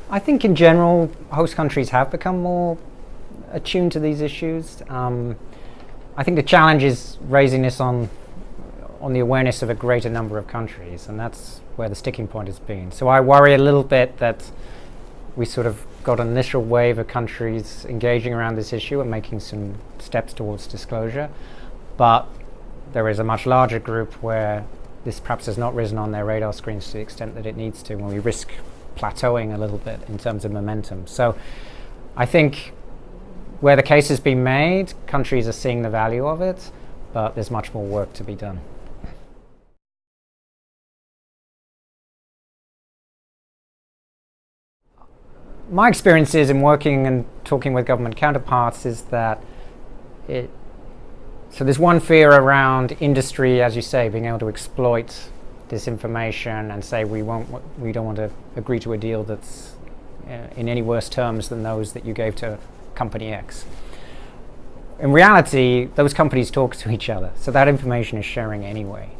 I think in general, host countries have become more attuned to these issues. I think the challenge is raising this on the awareness of a greater number of countries, and that's where the sticking point has been. So I worry a little bit that we sort of got an initial wave of countries engaging around this issue and making some steps towards disclosure, but there is a much larger group where this perhaps has not risen on their radar screens to the extent that it needs to, when we risk plateauing a little bit in terms of momentum. So I think where the case has been made, countries are seeing the value of it, but there's much more work to be done. My experience is in working and talking with government counterparts is that so there's one fear around industry, as you say, being able to exploit this information and say we don't want to agree to a deal that's in any worse terms than those that you gave to company X. In reality, those companies talk to each other, so that information is sharing anyway.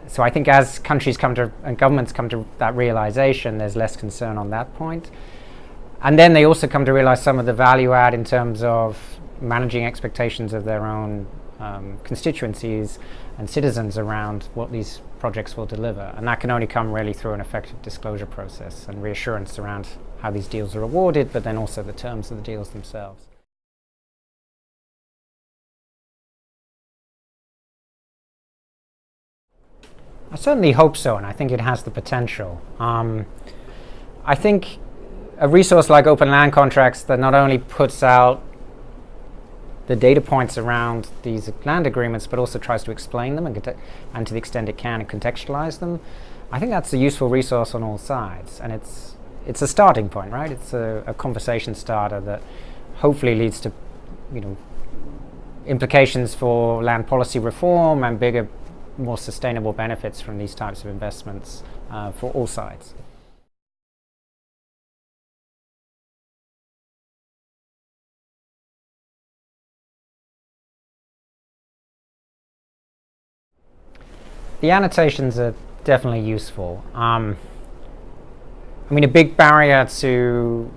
So I think as countries come to, and governments come to that realization, there's less concern on that point. And then they also come to realize some of the value add in terms of managing expectations of their own constituencies and citizens around what these projects will deliver. And that can only come really through an effective disclosure process and reassurance around how these deals are awarded, but then also the terms of the deals themselves. I certainly hope so, and I think it has the potential. I think a resource like Open Land Contracts that not only puts out the data points around these land agreements, but also tries to explain them and to the extent it can, contextualize them, I think that's a useful resource on all sides. And it's a starting point, right? It's a conversation starter that hopefully leads to, implications for land policy reform and bigger, more sustainable benefits from these types of investments for all sides. The annotations are definitely useful. A big barrier to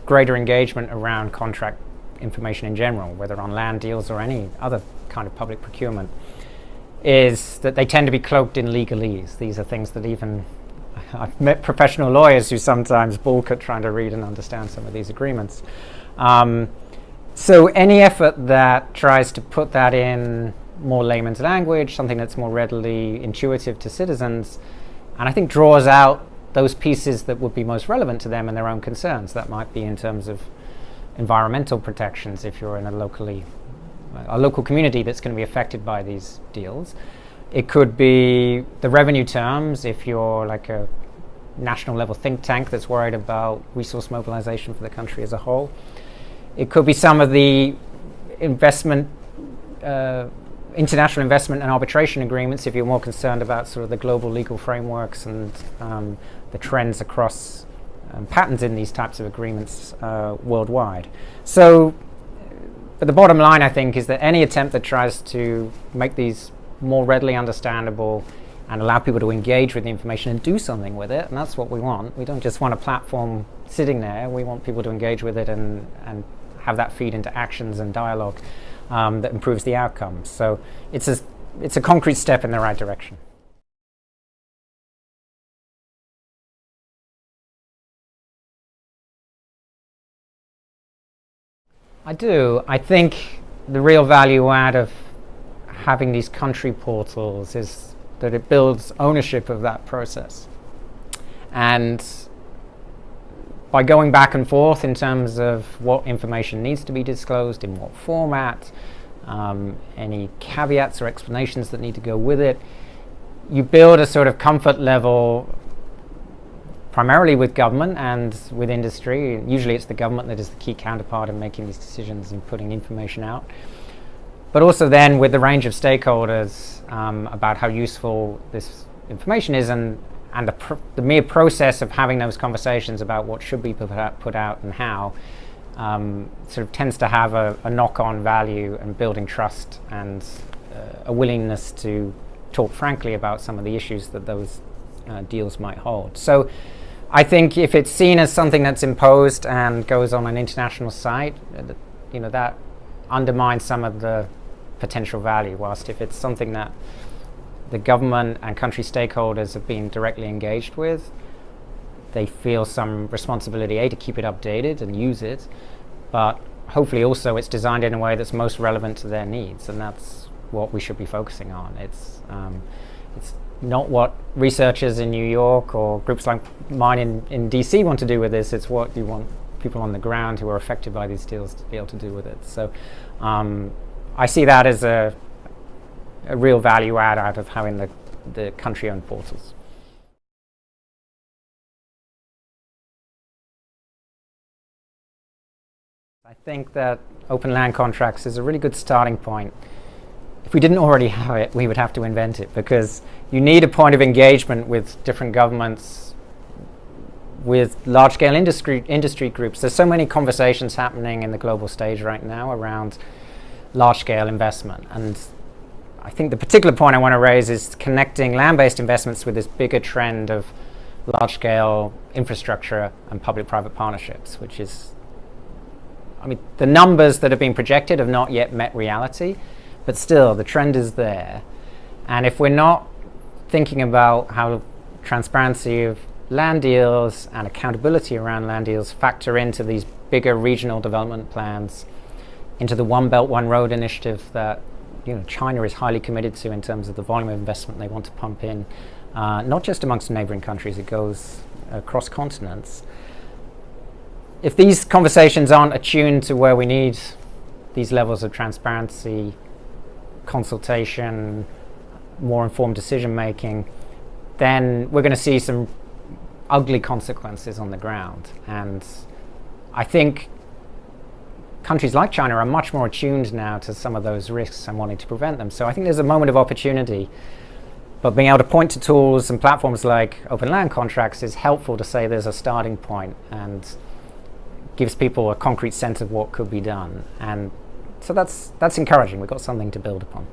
greater engagement around contract information in general, whether on land deals or any other kind of public procurement, is that they tend to be cloaked in legalese. These are things that even I've met professional lawyers who sometimes balk at trying to read and understand some of these agreements. So any effort that tries to put that in more layman's language, something that's more readily intuitive to citizens, and I think draws out those pieces that would be most relevant to them and their own concerns. That might be in terms of environmental protections if you're in a local community that's going to be affected by these deals. It could be the revenue terms if you're like a national level think tank that's worried about resource mobilization for the country as a whole. It could be some of the international investment and arbitration agreements if you're more concerned about sort of the global legal frameworks and the trends across patterns in these types of agreements worldwide. So, but the bottom line, I think, is that any attempt that tries to make these more readily understandable and allow people to engage with the information and do something with it, and that's what we want. We don't just want a platform sitting there. We want people to engage with it and have that feed into actions and dialogue that improves the outcomes. So it's a concrete step in the right direction. I do. I think the real value add of having these country portals is that it builds ownership of that process. And by going back and forth in terms of what information needs to be disclosed, in what format, any caveats or explanations that need to go with it, you build a sort of comfort level primarily with government and with industry. Usually it's the government that is the key counterpart in making these decisions and putting information out. But also then with the range of stakeholders about how useful this information is, and the mere process of having those conversations about what should be put out and how sort of tends to have a knock-on value and building trust and a willingness to talk frankly about some of the issues that those deals might hold. So I think if it's seen as something that's imposed and goes on an international site, that undermines some of the potential value. Whilst if it's something that the government and country stakeholders have been directly engaged with, they feel some responsibility, A, to keep it updated and use it, but hopefully also it's designed in a way that's most relevant to their needs, and that's what we should be focusing on. It's not what researchers in New York or groups like mine in DC want to do with this. It's what you want people on the ground who are affected by these deals to be able to do with it. So I see that as a real value add out of having the country-owned portals. I think that open land contracts is a really good starting point. If we didn't already have it, we would have to invent it, because you need a point of engagement with different governments, with large-scale industry groups. There's so many conversations happening in the global stage right now around large-scale investment, and I think the particular point I want to raise is connecting land-based investments with this bigger trend of large-scale infrastructure and public-private partnerships, which is, the numbers that have been projected have not yet met reality, but still the trend is there. And if we're not thinking about how transparency of land deals and accountability around land deals factor into these bigger regional development plans, into the One Belt, One Road initiative that China is highly committed to in terms of the volume of investment they want to pump in, not just amongst neighboring countries, it goes across continents. If these conversations aren't attuned to where we need these levels of transparency, consultation, more informed decision making, then we're going to see some ugly consequences on the ground. And I think countries like China are much more attuned now to some of those risks and wanting to prevent them. So I think there's a moment of opportunity, but being able to point to tools and platforms like open land contracts is helpful to say there's a starting point and gives people a concrete sense of what could be done. And so that's encouraging. We've got something to build upon.